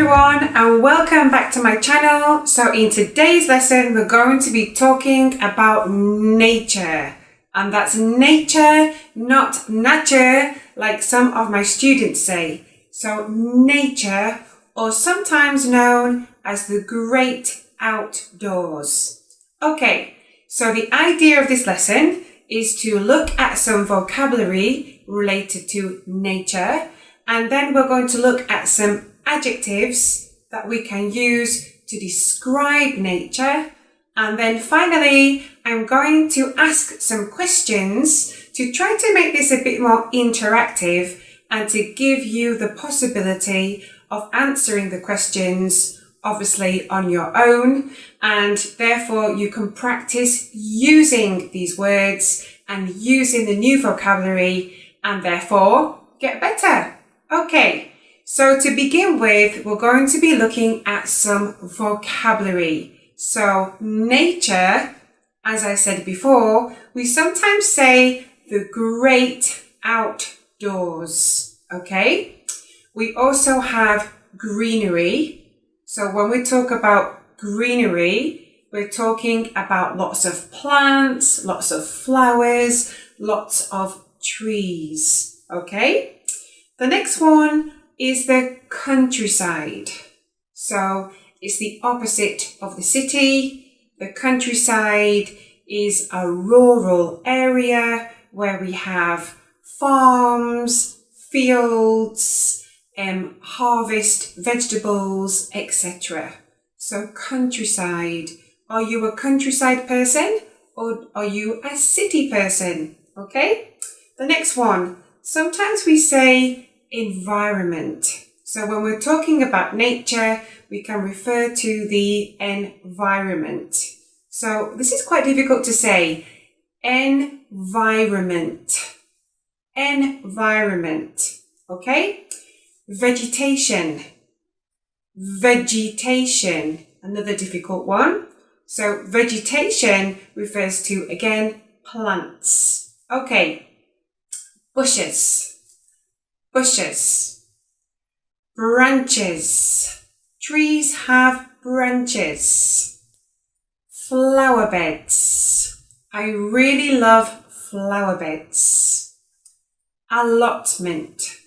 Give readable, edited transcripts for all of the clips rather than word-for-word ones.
everyone and welcome back to my channel. So in today's lesson we're going to be talking about nature, and that's nature, not nature like some of my students say. So nature, or sometimes known as the great outdoors. Okay, so the idea of this lesson is to look at some vocabulary related to nature, and then we're going to look at some adjectives that we can use to describe nature. And then finally, I'm going to ask some questions to try to make this a bit more interactive and to give you the possibility of answering the questions, obviously on your own, and therefore you can practice using these words and using the new vocabulary and therefore get better. Okay, so to begin with, we're going to be looking at some vocabulary. So nature, as I said before, we sometimes say the great outdoors, okay? We also have greenery. So when we talk about greenery, we're talking about lots of plants, lots of flowers, lots of trees, okay? The next one is the countryside. So it's the opposite of the city. The countryside is a rural area where we have farms, fields, harvest vegetables, etc. So countryside. Are you a countryside person or are you a city person? Okay. The next one. Sometimes we say environment. So when we're talking about nature, we can refer to the environment. So this is quite difficult to say. Environment. Environment. Okay? Vegetation. Vegetation. Another difficult one. So vegetation refers to, again, plants. Okay. Bushes. Bushes. Branches. Trees have branches. Flower beds. I really love flower beds. Allotment.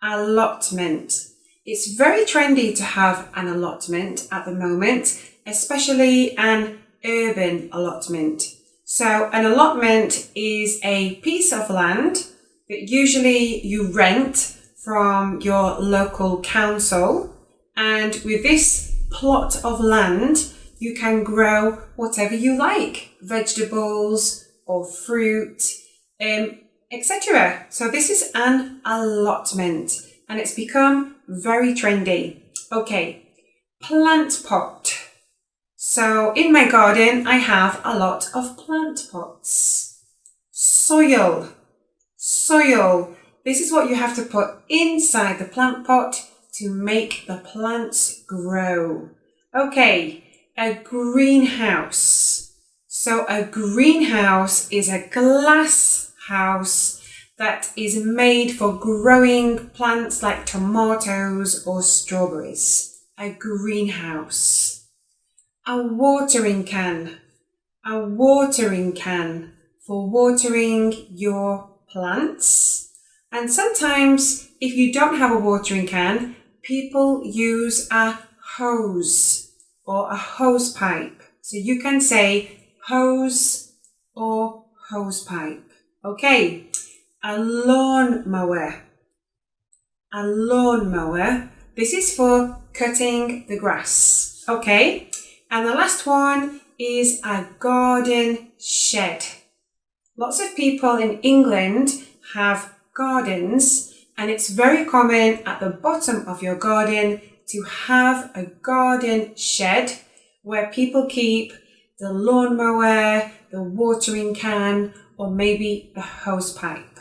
Allotment. It's very trendy to have an allotment at the moment, especially an urban allotment. So an allotment is a piece of land that usually you rent from your local council, and with this plot of land you can grow whatever you like, vegetables or fruit, etc. So this is an allotment and it's become very trendy. Okay, plant pot. So in my garden I have a lot of plant pots. Soil. Soil. This is what you have to put inside the plant pot to make the plants grow. Okay, a greenhouse. So a greenhouse is a glass house that is made for growing plants like tomatoes or strawberries. A greenhouse. A watering can. A watering can for watering your plants. And sometimes if you don't have a watering can, people use a hose or a hose pipe. So you can say hose or hose pipe. Okay, a lawn mower. A lawn mower. This is for cutting the grass. Okay, and the last one is a garden shed. Lots of people in England have gardens, and it's very common at the bottom of your garden to have a garden shed where people keep the lawnmower, the watering can, or maybe the hose pipe.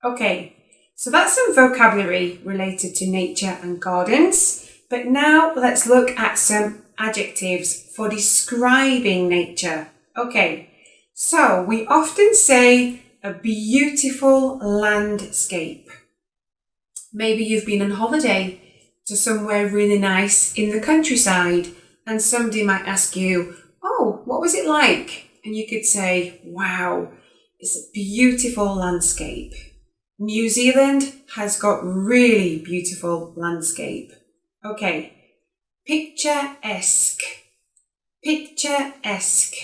Okay, so that's some vocabulary related to nature and gardens, but now let's look at some adjectives for describing nature. Okay, so we often say a beautiful landscape. Maybe you've been on holiday to somewhere really nice in the countryside, and somebody might ask you, oh, what was it like? And you could say, wow, it's a beautiful landscape. New Zealand has got really beautiful landscape. Okay, picturesque. Picturesque.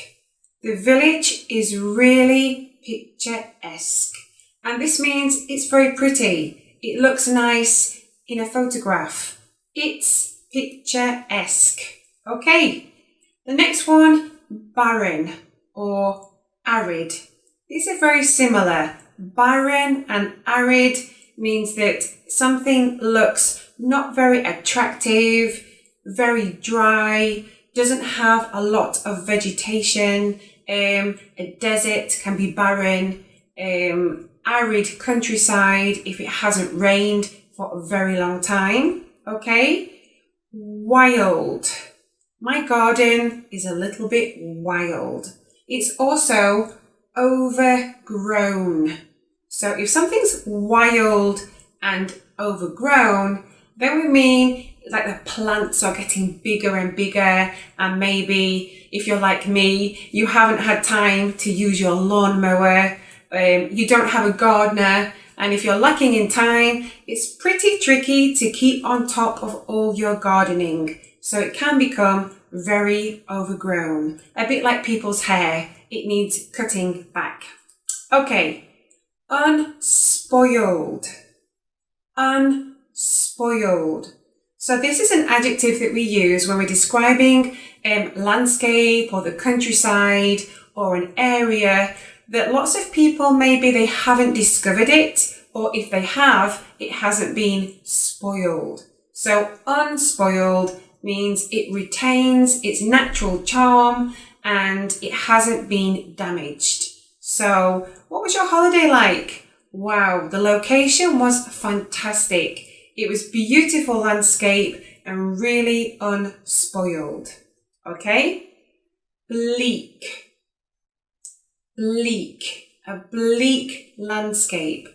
The village is really picturesque. And this means it's very pretty. It looks nice in a photograph. It's picturesque. Okay, the next one, barren or arid. These are very similar. Barren and arid means that something looks not very attractive, very dry, doesn't have a lot of vegetation. A desert can be barren. Arid countryside if it hasn't rained for a very long time. Okay, wild. My garden is a little bit wild. It's also overgrown. So if something's wild and overgrown, then we mean like the plants are getting bigger and bigger, and maybe if you're like me, you haven't had time to use your lawnmower, you don't have a gardener, and if you're lacking in time, it's pretty tricky to keep on top of all your gardening. So it can become very overgrown, a bit like people's hair. It needs cutting back. Okay, unspoiled. Unspoiled. So this is an adjective that we use when we're describing landscape or the countryside or an area that lots of people, maybe they haven't discovered it, or if they have, it hasn't been spoiled. So unspoiled means it retains its natural charm and it hasn't been damaged. So what was your holiday like? Wow, the location was fantastic. It was beautiful landscape and really unspoiled. Okay? Bleak. Bleak. A bleak landscape.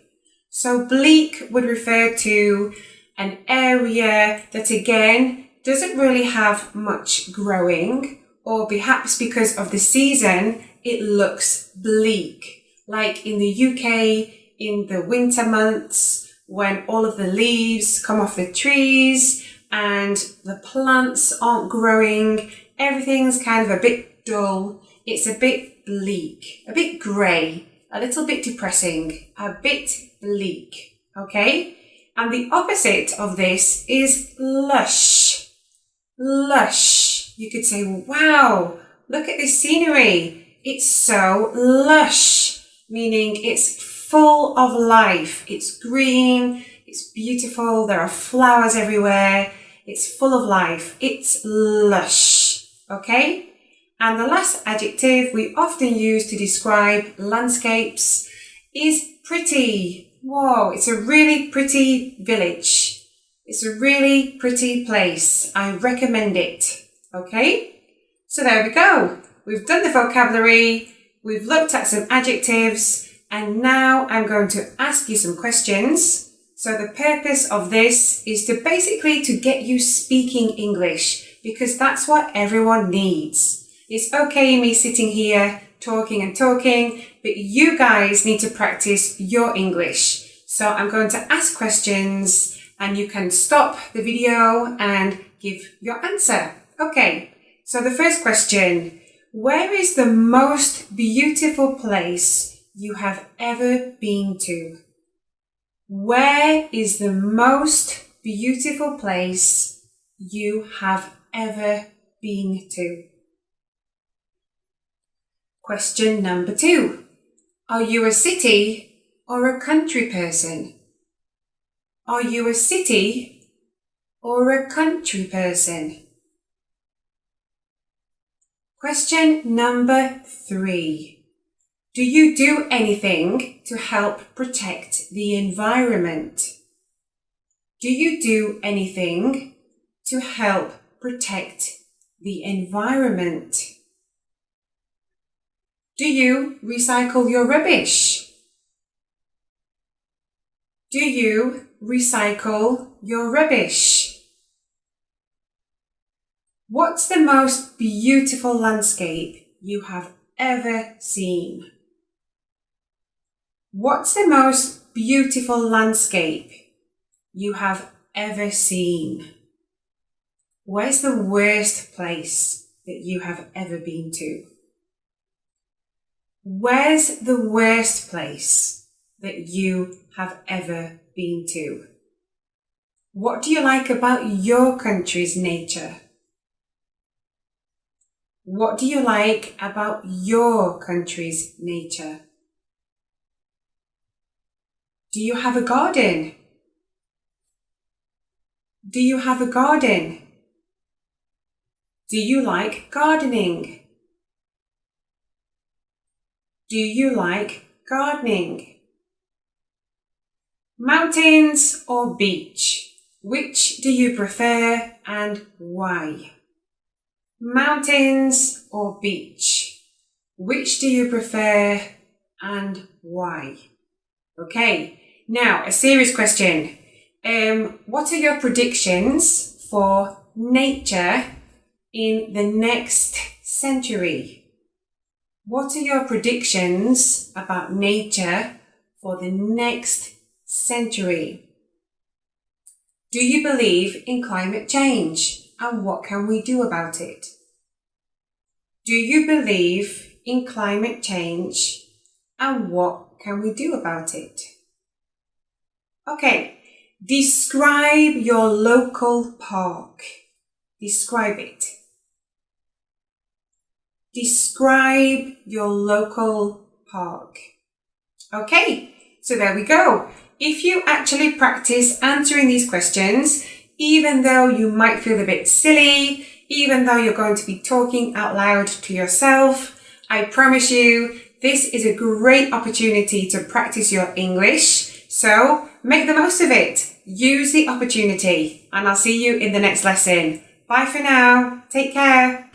So bleak would refer to an area that again doesn't really have much growing, or perhaps because of the season it looks bleak. Like in the UK in the winter months when all of the leaves come off the trees and the plants aren't growing, everything's kind of a bit dull. It's a bit bleak, a bit grey, a little bit depressing, a bit bleak, okay? And the opposite of this is lush. Lush. You could say, wow, look at this scenery. It's so lush, meaning it's full of life. It's green, it's beautiful, there are flowers everywhere. It's full of life. It's lush, okay? And the last adjective we often use to describe landscapes is pretty. Whoa, it's a really pretty village. It's a really pretty place. I recommend it. Okay? So there we go. We've done the vocabulary, we've looked at some adjectives, and now I'm going to ask you some questions. So the purpose of this is to basically to get you speaking English, because that's what everyone needs. It's okay me sitting here talking and talking, but you guys need to practice your English. So I'm going to ask questions and you can stop the video and give your answer. Okay, so the first question, where is the most beautiful place you have ever been to? Where is the most beautiful place you have ever been to? Question number 2. Are you a city or a country person? Are you a city or a country person? Question number 3. Do you do anything to help protect the environment? Do you do anything to help protect the environment? Do you recycle your rubbish? Do you recycle your rubbish? What's the most beautiful landscape you have ever seen? What's the most beautiful landscape you have ever seen? Where's the worst place that you have ever been to? Where's the worst place that you have ever been to? What do you like about your country's nature? What do you like about your country's nature? Do you have a garden? Do you have a garden? Do you like gardening? Do you like gardening? Mountains or beach? Which do you prefer and why? Mountains or beach? Which do you prefer and why? Okay, now a serious question. What are your predictions for nature in the next century? What are your predictions about nature for the next century? Do you believe in climate change and what can we do about it? Do you believe in climate change and what can we do about it? Okay, describe your local park. Describe it. Describe your local park. Okay, so there we go. If you actually practice answering these questions, even though you might feel a bit silly, even though you're going to be talking out loud to yourself, I promise you, this is a great opportunity to practice your English. So make the most of it. Use the opportunity, and I'll see you in the next lesson. Bye for now. Take care.